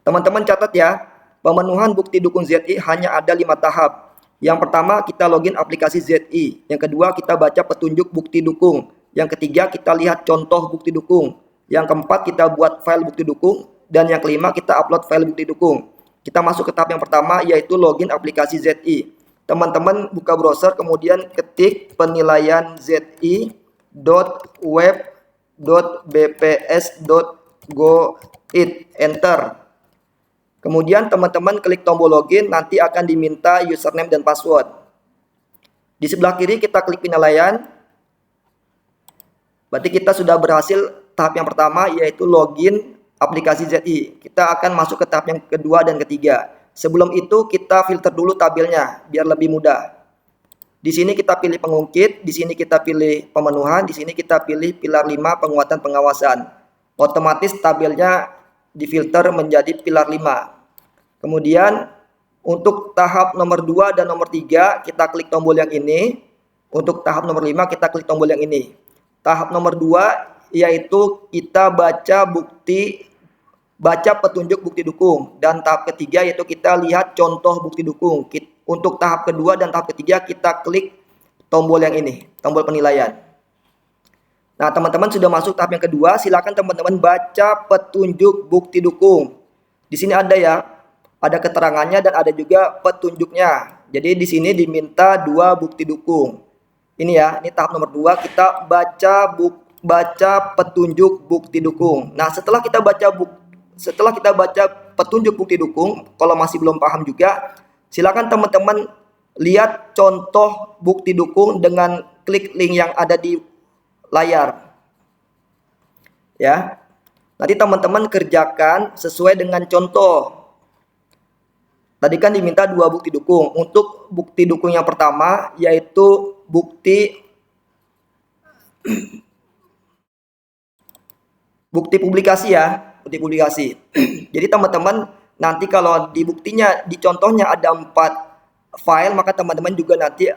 Teman-teman catat ya, pemenuhan bukti dukung ZI hanya ada 5 tahap. Yang pertama kita login aplikasi ZI. Yang kedua kita baca petunjuk bukti dukung. Yang ketiga kita lihat contoh bukti dukung. Yang keempat kita buat file bukti dukung. Dan yang kelima kita upload file bukti dukung. Kita masuk ke tahap yang pertama yaitu login aplikasi ZI. Teman-teman buka browser kemudian ketik penilaian zi.web.bps.go.id, enter. Kemudian teman-teman klik tombol login, nanti akan diminta username dan password. Di sebelah kiri kita klik penilaian. Berarti kita sudah berhasil tahap yang pertama yaitu login aplikasi ZI. Kita akan masuk ke tahap yang kedua dan ketiga. Sebelum itu kita filter dulu tabelnya biar lebih mudah. Di sini kita pilih pengungkit, di sini kita pilih pemenuhan, di sini kita pilih pilar 5 penguatan pengawasan. Otomatis tabelnya difilter menjadi pilar 5. Kemudian untuk tahap nomor 2 dan nomor 3 kita klik tombol yang ini. Untuk tahap nomor 5 kita klik tombol yang ini. Tahap nomor 2 yaitu kita baca petunjuk bukti dukung, dan tahap ketiga yaitu kita lihat contoh bukti dukung. Untuk tahap kedua dan tahap ketiga kita klik tombol yang ini, tombol penilaian. Nah, teman-teman sudah masuk tahap yang kedua, silakan teman-teman baca petunjuk bukti dukung. Di sini ada ya, ada keterangannya dan ada juga petunjuknya. Jadi di sini diminta 2 bukti dukung. Ini ya, ini tahap nomor 2, kita baca petunjuk bukti dukung. Nah, setelah kita baca petunjuk bukti dukung, kalau masih belum paham juga, silakan teman-teman lihat contoh bukti dukung dengan klik link yang ada di layar. Ya. Nanti teman-teman kerjakan sesuai dengan contoh. Tadi kan diminta 2 bukti dukung. Untuk bukti dukung yang pertama yaitu bukti publikasi ya, bukti publikasi. Jadi teman-teman nanti kalau di buktinya, di contohnya ada 4 file, maka teman-teman juga nanti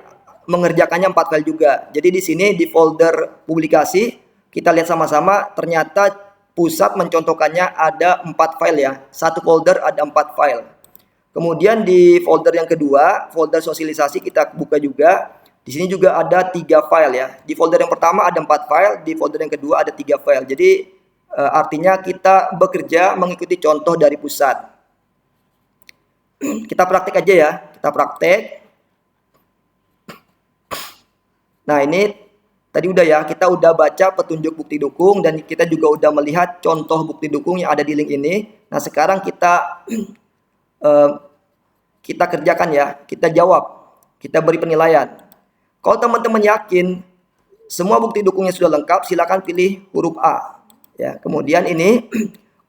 mengerjakannya 4 file juga. Jadi di sini di folder publikasi kita lihat sama-sama, ternyata pusat mencontohkannya ada 4 file ya. Satu folder ada 4 file. Kemudian di folder yang kedua, folder sosialisasi kita buka juga. Di sini juga ada 3 file ya. Di folder yang pertama ada 4 file, di folder yang kedua ada 3 file. Jadi artinya kita bekerja mengikuti contoh dari pusat. Kita praktek aja ya, kita praktek. Nah, ini tadi udah ya, kita udah baca petunjuk bukti dukung dan kita juga udah melihat contoh bukti dukung yang ada di link ini. Nah, sekarang kita kita kerjakan ya, kita jawab, kita beri penilaian. Kalau teman-teman yakin semua bukti dukungnya sudah lengkap, silakan pilih huruf A. Ya, kemudian ini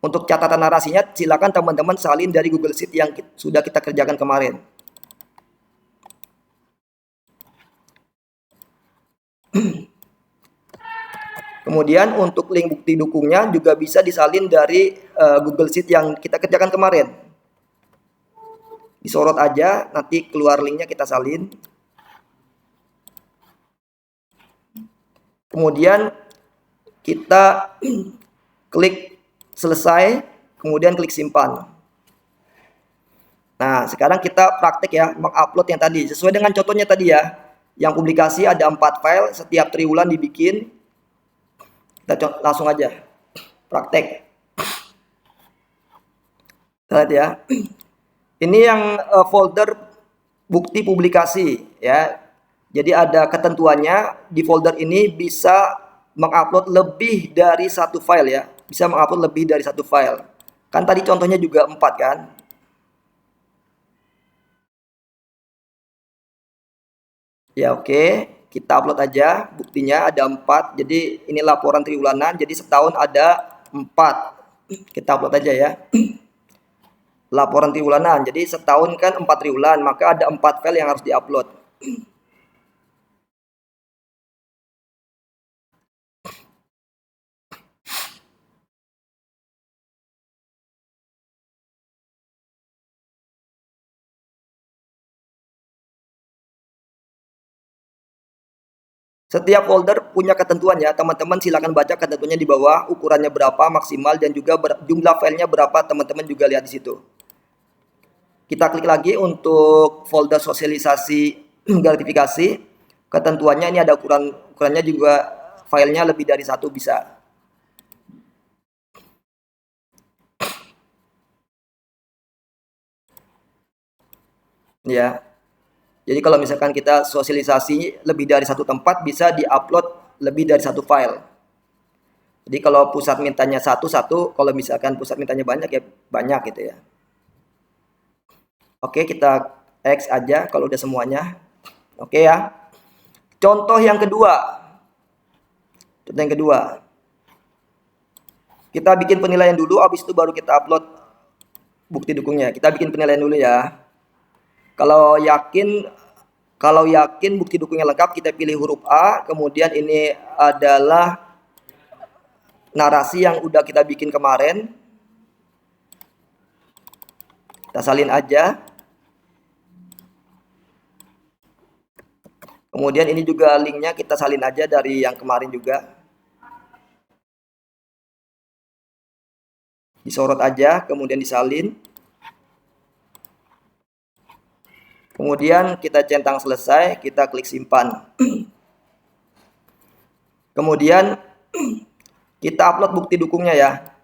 untuk catatan narasinya silakan teman-teman salin dari Google Sheet yang sudah kita kerjakan kemarin. Kemudian untuk link bukti dukungnya juga bisa disalin dari Google Sheet yang kita kerjakan kemarin. Disorot aja, nanti keluar linknya kita salin. Kemudian kita klik selesai, kemudian klik simpan. Nah, sekarang kita praktek ya, mengupload yang tadi. Sesuai dengan contohnya tadi ya. Yang publikasi ada 4 file, setiap triwulan dibikin. Kita langsung aja praktek. Lihat ya. Ini yang folder bukti publikasi ya. Jadi ada ketentuannya, di folder ini bisa mengupload lebih dari 1 file ya. Bisa mengupload lebih dari 1 file. Kan tadi contohnya juga 4 kan. Ya oke, kita upload aja buktinya ada 4. Jadi ini laporan triwulanan, jadi setahun ada 4. Kita upload aja ya. Laporan triwulanan, jadi setahun kan 4 triwulan, maka ada 4 file yang harus diupload. Setiap folder punya ketentuannya, teman-teman silakan baca ketentuannya di bawah, ukurannya berapa maksimal dan juga jumlah filenya berapa, teman-teman juga lihat di situ. Kita klik lagi untuk folder sosialisasi gratifikasi. Ketentuannya ini ada ukurannya juga, filenya lebih dari satu bisa. Ya. Jadi kalau misalkan kita sosialisasi lebih dari satu tempat, bisa diupload lebih dari satu file. Jadi kalau pusat mintanya satu, kalau misalkan pusat mintanya banyak ya banyak gitu ya. Oke, kita X aja kalau udah semuanya. Oke ya. Contoh yang kedua. Kita bikin penilaian dulu, habis itu baru kita upload bukti dukungnya. Kita bikin penilaian dulu ya. Kalau yakin bukti dukungnya lengkap, kita pilih huruf A. Kemudian ini adalah narasi yang udah kita bikin kemarin. Kita salin aja. Kemudian ini juga linknya kita salin aja dari yang kemarin juga. Disorot aja, kemudian disalin. Kemudian kita centang selesai, kita klik simpan. Kemudian kita upload bukti dukungnya ya.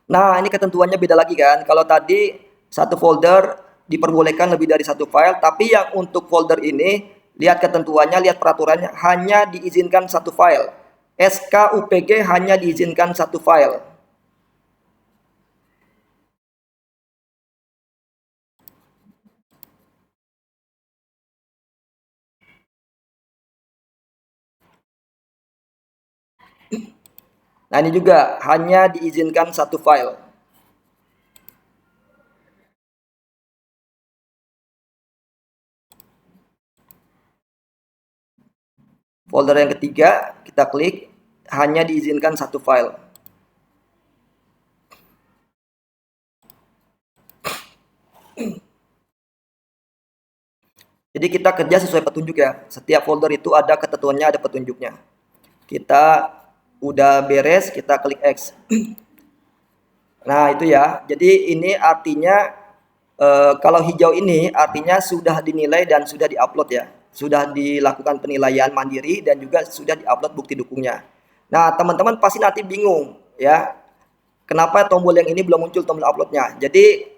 Nah, ini ketentuannya beda lagi kan. Kalau tadi satu folder diperbolehkan lebih dari satu file, tapi yang untuk folder ini, lihat ketentuannya, lihat peraturannya, hanya diizinkan satu file. SK UPG hanya diizinkan satu file. Nah, ini juga hanya diizinkan satu file. Folder yang ketiga, kita klik, hanya diizinkan satu file. Jadi kita kerja sesuai petunjuk ya. Setiap folder itu ada ketentuannya, ada petunjuknya. Kita udah beres, kita klik X. Nah, itu ya. Jadi ini artinya kalau hijau ini artinya sudah dinilai dan sudah diupload ya. Sudah dilakukan penilaian mandiri dan juga sudah diupload bukti dukungnya. Nah, teman-teman pasti nanti bingung ya. Kenapa tombol yang ini belum muncul tombol uploadnya? Jadi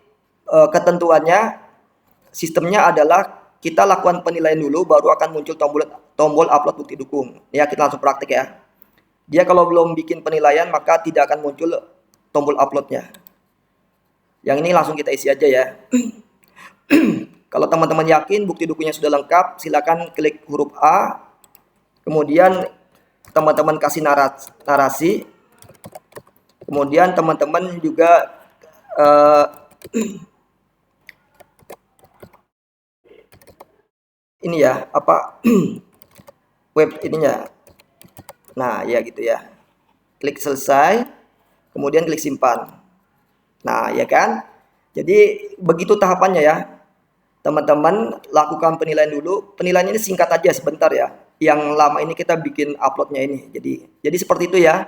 ketentuannya, sistemnya adalah kita lakukan penilaian dulu, baru akan muncul tombol upload bukti dukung. Ya, kita langsung praktik ya. Dia kalau belum bikin penilaian, maka tidak akan muncul tombol uploadnya. Yang ini langsung kita isi aja ya. Kalau teman-teman yakin bukti dukungnya sudah lengkap, silakan klik huruf A. Kemudian teman-teman kasih narasi. Kemudian teman-teman juga ini ya, web ininya. Nah, ya gitu ya. Klik selesai, kemudian klik simpan. Nah, ya kan? Jadi begitu tahapannya ya. Teman-teman lakukan penilaian dulu. Penilaian ini singkat aja sebentar ya. Yang lama ini kita bikin uploadnya ini. Jadi seperti itu ya.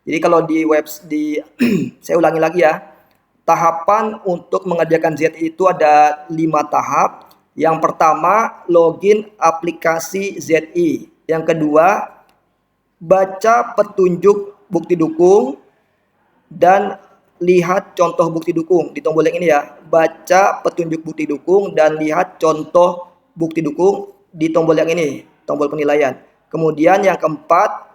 Jadi kalau saya ulangi lagi ya. Tahapan untuk mengerjakan Z itu ada 5 tahap. Yang pertama, login aplikasi ZI. Yang kedua, baca petunjuk bukti dukung dan lihat contoh bukti dukung. Di tombol yang ini ya, baca petunjuk bukti dukung dan lihat contoh bukti dukung di tombol yang ini, tombol penilaian. Kemudian yang keempat,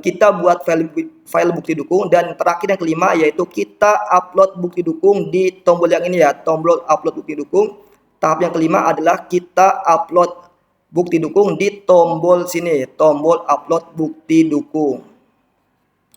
kita buat file bukti dukung, dan terakhir yang kelima yaitu kita upload bukti dukung di tombol yang ini ya, tombol upload bukti dukung. Tahap yang kelima adalah kita upload bukti dukung di tombol sini, tombol upload bukti dukung.